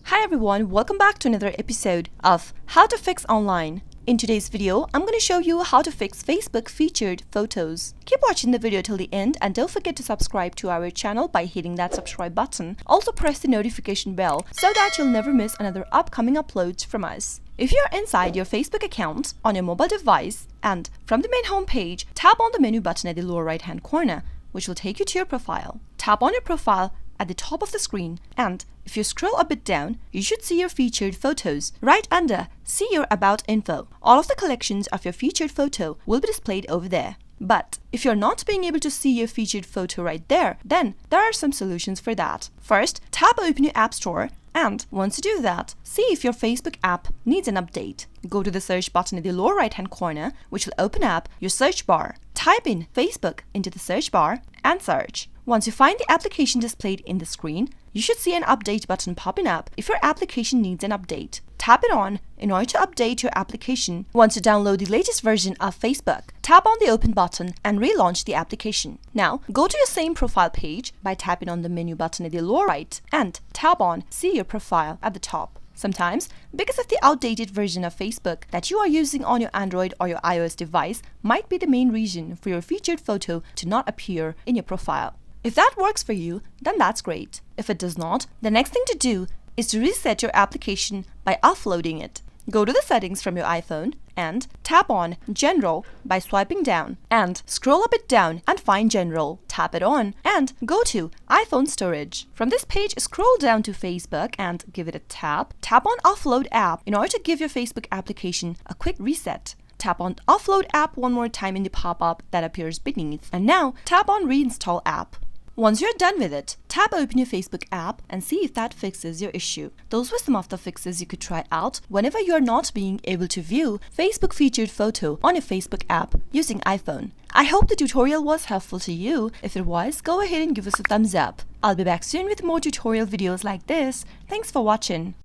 Hi everyone, welcome back to another episode of How to Fix Online. In today's video, I'm going to show you how to fix Facebook featured photos. Keep watching the video till the end and don't forget to subscribe to our channel by hitting that subscribe button. Also press the notification bell so that you'll never miss another upcoming uploads from us. If you're inside your Facebook account on your mobile device and from the main home page, tap on the menu button at the lower right hand corner, which will take you to your profile. Tap on your profile at the top of the screen, and if you scroll a bit down, you should see your featured photos. Right under See Your About info, all of the collections of your featured photo will be displayed over there. But if you're not being able to see your featured photo right there, then there are some solutions for that. First, tap open your App Store, and once you do that, see if your Facebook app needs an update. Go to the search button in the lower right hand corner, which will open up your search bar. Type in Facebook into the search bar and search. Once you find the application displayed in the screen, you should see an update button popping up if your application needs an update. Tap it on in order to update your application. Once you download the latest version of Facebook, tap on the open button and relaunch the application. Now, go to your same profile page by tapping on the menu button at the lower right and tap on See Your Profile at the top. Sometimes, because of the outdated version of Facebook that you are using on your Android or your iOS device might be the main reason for your featured photo to not appear in your profile. If that works for you, then that's great. If it does not, the next thing to do is to reset your application by offloading it. Go to the settings from your iPhone and tap on General by swiping down and scroll a bit down and find General. Tap it on and go to iPhone Storage. From this page, scroll down to Facebook and give it a tap. Tap on Offload App in order to give your Facebook application a quick reset. Tap on Offload App one more time in the pop-up that appears beneath. And now, tap on Reinstall App. Once you're done with it, tap open your Facebook app and see if that fixes your issue. Those were some of the fixes you could try out whenever you're not being able to view Facebook featured photo on your Facebook app using iPhone. I hope the tutorial was helpful to you. If it was, go ahead and give us a thumbs up. I'll be back soon with more tutorial videos like this. Thanks for watching.